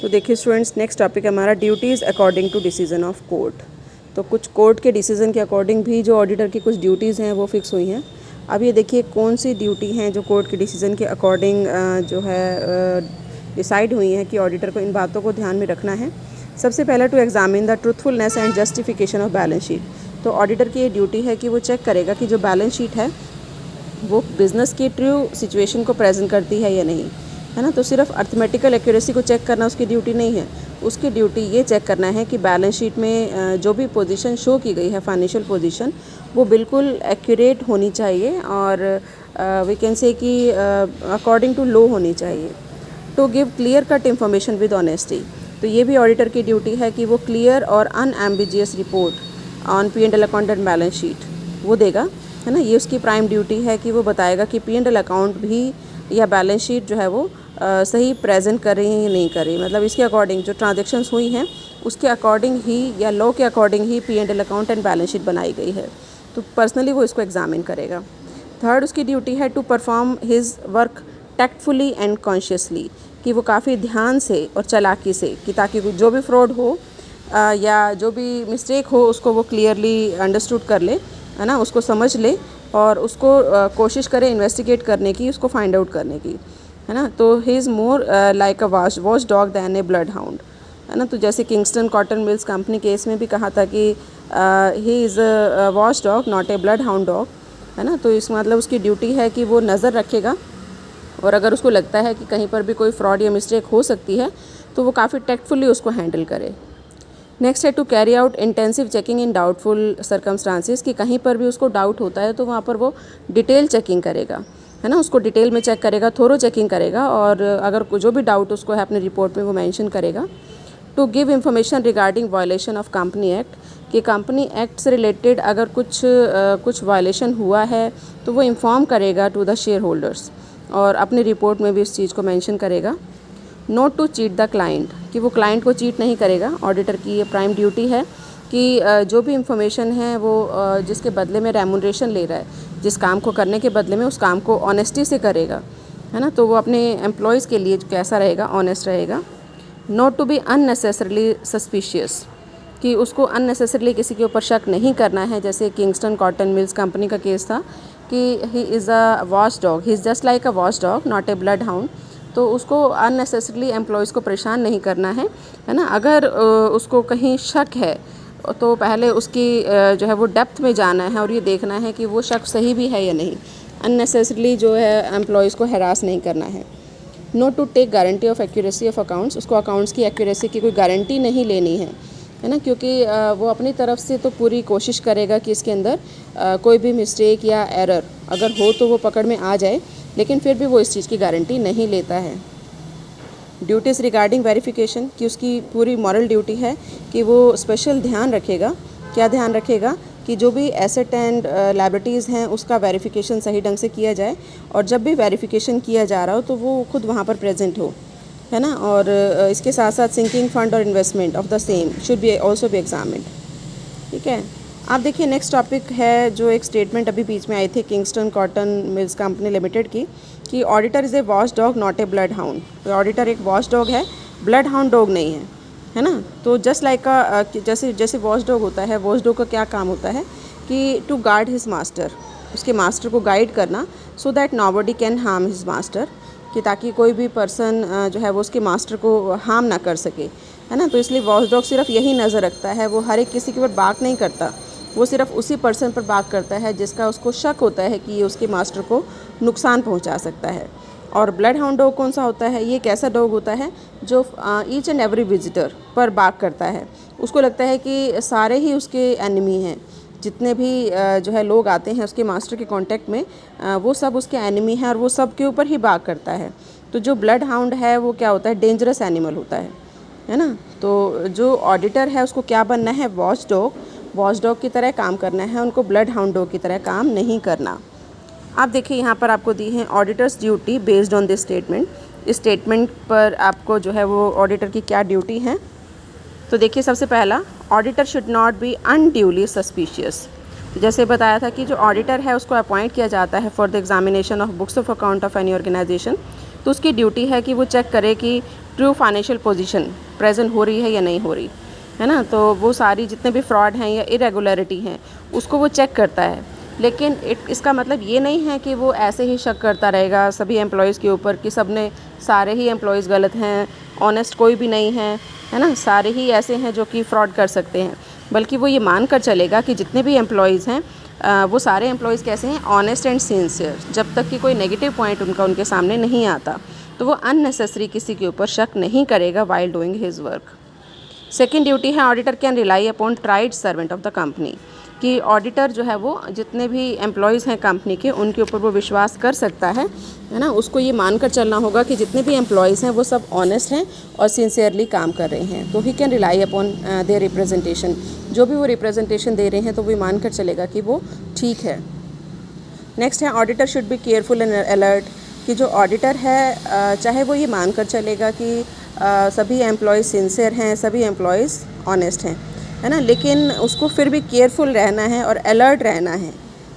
तो देखिए students, next topic हमारा duties according to decision of court. तो कुछ कोर्ट के डिसीजन के अकॉर्डिंग भी जो ऑडिटर की कुछ ड्यूटीज़ हैं वो फिक्स हुई हैं। अब ये देखिए कौन सी ड्यूटी हैं जो कोर्ट के डिसीजन के अकॉर्डिंग जो है डिसाइड हुई हैं कि ऑडिटर को इन बातों को ध्यान में रखना है। सबसे पहला, to examine the truthfulness and justification of balance sheet. तो ऑडिटर की ये ड्यूटी है कि वो चेक करेगा कि जो बैलेंस शीट है वो बिज़नेस की ट्रू सिचुएशन को प्रेजेंट करती है या नहीं, है ना। तो सिर्फ अर्थमेटिकल एक्यूरेसी को चेक करना उसकी ड्यूटी नहीं है, उसकी ड्यूटी ये चेक करना है कि बैलेंस शीट में जो भी पोजीशन शो की गई है, फाइनेंशियल पोजीशन, वो बिल्कुल एक्यूरेट होनी चाहिए और वी कैन से कि अकॉर्डिंग टू लॉ होनी चाहिए। To give clear cut information with honesty. तो ये भी ऑडिटर की ड्यूटी है कि वो क्लियर और unambiguous report on P&L account and balance sheet वो देगा, है ना। ये उसकी प्राइम ड्यूटी है कि वो बताएगा कि P&L अकाउंट भी या बैलेंस शीट जो है वो सही प्रेजेंट कर रही है या नहीं कर रही, मतलब इसके अकॉर्डिंग जो ट्रांजेक्शन्स हुई हैं उसके अकॉर्डिंग ही या लॉ के according he P&L account and balance sheet बनाई गई है। तो पर्सनली वो इसको एग्जामिन करेगा। थर्ड, उसकी ड्यूटी है to perform his work tactfully and consciously, कि वो काफ़ी ध्यान से और चालाकी से, कि ताकि जो भी फ्रॉड हो या जो भी मिस्टेक हो उसको वो क्लियरली अंडरस्टूड कर ले, है ना, उसको समझ ले और उसको कोशिश करे इन्वेस्टिगेट करने की, उसको फाइंड आउट करने की, है ना। तो he is more like a watchdog than a bloodhound, है ना। तो जैसे Kingston cotton mills company case में भी कहा था कि he is a watchdog not a bloodhound dog, है ना। तो इस मतलब उसकी ड्यूटी है कि वो नज़र रखेगा और अगर उसको लगता है कि कहीं पर भी कोई फ्रॉड या मिस्टेक हो सकती है तो वो काफ़ी टैक्टफुली उसको हैंडल करे। नेक्स्ट है to carry out intensive checking in doubtful circumstances, कि कहीं पर भी उसको डाउट होता है तो वहाँ पर वो डिटेल चेकिंग करेगा, है ना, उसको डिटेल में चेक करेगा, थोरो चेकिंग करेगा और अगर जो भी डाउट उसको है अपने रिपोर्ट में वो मेंशन करेगा। To give information regarding violation of company act, कि कंपनी एक्ट से रिलेटेड अगर कुछ वायलेशन हुआ है तो वो इन्फॉर्म करेगा टू द शेयर होल्डर्स और अपनी रिपोर्ट में भी इस चीज़ को मेंशन करेगा। Not to cheat the client, कि वो क्लाइंट को चीट नहीं करेगा। ऑडिटर की ये प्राइम ड्यूटी है कि जो भी इंफॉर्मेशन है वो जिसके बदले में रेम्यूनरेशन ले रहा है, जिस काम को करने के बदले में उस काम को ऑनेस्टी से करेगा, है ना। तो वो अपने एम्प्लॉयज़ के लिए कैसा रहेगा, ऑनेस्ट रहेगा। Not to be unnecessarily suspicious, कि उसको अननेसेसरली किसी के ऊपर शक नहीं करना है। जैसे किंगस्टन कॉटन मिल्स कंपनी का केस था कि he is a watch dog, he is just like a watchdog not a blood hound. तो उसको अननेसेसरली एम्प्लॉयज़ को परेशान नहीं करना है ना। अगर उसको कहीं शक है तो पहले उसकी जो है वो डेप्थ में जाना है और ये देखना है कि वो शक सही भी है या नहीं। अननेसेसरली जो है एम्प्लॉयज़ को हरास नहीं करना है। Not to take guarantee of accuracy of accounts, उसको अकाउंट्स की एक्यूरेसी की कोई गारंटी नहीं लेनी है ना, क्योंकि वो अपनी तरफ से तो पूरी कोशिश करेगा कि इसके अंदर कोई भी मिस्टेक या एरर अगर हो तो वो पकड़ में आ जाए, लेकिन फिर भी वो इस चीज़ की गारंटी नहीं लेता है। ड्यूटीज़ रिगार्डिंग वेरिफिकेशन, कि उसकी पूरी मॉरल ड्यूटी है कि वो स्पेशल ध्यान रखेगा। क्या ध्यान रखेगा कि जो भी एसेट एंड लायबिलिटीज़ हैं उसका वेरिफिकेशन सही ढंग से किया जाए और जब भी वेरिफिकेशन किया जा रहा हो तो वो खुद वहाँ पर प्रेजेंट हो, है ना। और इसके साथ साथ सिंकिंग फंड और investment of the same should be also be examined. ठीक है, आप देखिए नेक्स्ट टॉपिक है जो एक स्टेटमेंट अभी बीच में आई थी Kingston cotton mills company limited की, कि auditor is a watch dog not a blood hound. तो ऑडिटर एक वॉच डॉग है, ब्लड हाउंड डॉग नहीं है ना। तो जस्ट लाइक जैसे वॉच डॉग होता है, वॉच डॉग का क्या काम होता है कि टू गार्ड हिज मास्टर, उसके मास्टर को गाइड करना, so that nobody can harm his master, कि ताकि कोई भी पर्सन जो है वो उसके मास्टर को हार्म ना कर सके, है ना। तो इसलिए वॉच डॉग सिर्फ यही नज़र रखता है, वो हर एक किसी के ऊपर बात नहीं करता, वो सिर्फ उसी पर्सन पर बात करता है जिसका उसको शक होता है कि ये उसके मास्टर को नुकसान पहुंचा सकता है। और ब्लड हाउंड डॉग कौन सा होता है, ये एक ऐसा डॉग होता है जो ईच एंड एवरी विजिटर पर बात करता है। उसको लगता है कि सारे ही उसके एनिमी हैं, जितने भी जो है लोग आते हैं उसके मास्टर के कांटेक्ट में, वो सब उसके एनिमी हैं और वो सब के ऊपर ही बात करता है। तो जो ब्लड हाउंड है वो क्या होता है, डेंजरस एनिमल होता है ना। तो जो ऑडिटर है उसको क्या बनना है, वॉच डॉग की तरह काम करना है, उनको ब्लड हाउंड डॉग की तरह काम नहीं करना। आप देखिए यहाँ पर आपको दी है auditors duty based on this statement. इस स्टेटमेंट पर आपको जो है वो ऑडिटर की क्या ड्यूटी है। तो देखिए सबसे पहला, auditor should not be unduly suspicious. जैसे बताया था कि जो ऑडिटर है उसको अपॉइंट किया जाता है for the examination of books of account of any organisation. तो उसकी ड्यूटी है कि वो चेक करे कि ट्रू फाइनेंशियल पोजीशन प्रेजेंट हो रही है या नहीं हो रही है ना। तो वो सारी जितने भी फ्रॉड हैं या इरेगुलरिटी हैं उसको वो चेक करता है। लेकिन इसका मतलब ये नहीं है कि वो ऐसे ही शक करता रहेगा सभी एम्प्लॉयज़ के ऊपर कि सब ने सारे ही एम्प्लॉयज़ गलत हैं, ऑनेस्ट कोई भी नहीं है ना, सारे ही ऐसे हैं जो कि फ्रॉड कर सकते हैं। बल्कि वो ये मान कर चलेगा कि जितने भी एम्प्लॉयज़ हैं वो सारे एम्प्लॉयज़ कैसे हैं, ऑनेस्ट एंड सिंसियर। जब तक कि कोई नेगेटिव पॉइंट उनके सामने नहीं आता तो वो अननेसेसरी किसी के ऊपर शक नहीं करेगा while doing his work. Second duty है auditor can rely upon tried servant of the company, कि ऑडिटर जो है वो जितने भी एम्प्लॉयज़ हैं कंपनी के उनके ऊपर वो विश्वास कर सकता है ना। उसको ये मानकर चलना होगा कि जितने भी एम्प्लॉयज़ हैं वो सब ऑनेस्ट हैं और सिंसियरली काम कर रहे हैं। तो he can rely upon their representation, जो भी वो रिप्रेजेंटेशन दे रहे हैं तो वो मान कर चलेगा कि वो ठीक है। नेक्स्ट है auditor should be careful and alert, कि जो ऑडिटर है चाहे वो ये मान कर चलेगा कि सभी एम्प्लॉयज़ सिंसियर हैं, सभी एम्प्लॉयज़ ऑनेस्ट हैं, है ना, लेकिन उसको फिर भी केयरफुल रहना है और अलर्ट रहना है।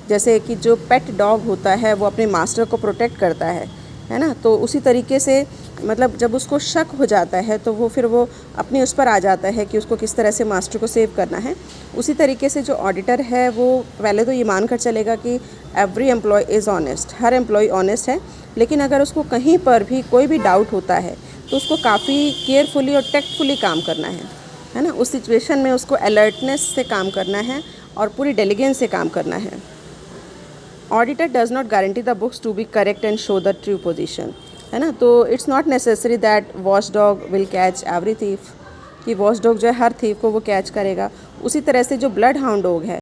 जैसे कि जो पेट डॉग होता है वो अपने मास्टर को प्रोटेक्ट करता है ना। तो उसी तरीके से मतलब जब उसको शक हो जाता है तो वो फिर वो अपनी उस पर आ जाता है कि उसको किस तरह से मास्टर को सेव करना है। उसी तरीके से जो ऑडिटर है वो पहले तो ये मान कर चलेगा कि एवरी एम्प्लॉय इज़ ऑनेस्ट, हर एम्प्लॉय ऑनेस्ट है। लेकिन अगर उसको कहीं पर भी कोई भी डाउट होता है तो उसको काफ़ी केयरफुली और टेक्टफुली काम करना है ना। उस सिचुएशन में उसको अलर्टनेस से काम करना है और पूरी डिलिजेंस से काम करना है। Auditor does not guarantee the books to be correct and show the true position, है ना। तो it's not necessary that watchdog will catch every thief, कि वॉच डॉग जो है हर थीफ को वो कैच करेगा। उसी तरह से जो ब्लड हाउंड डॉग है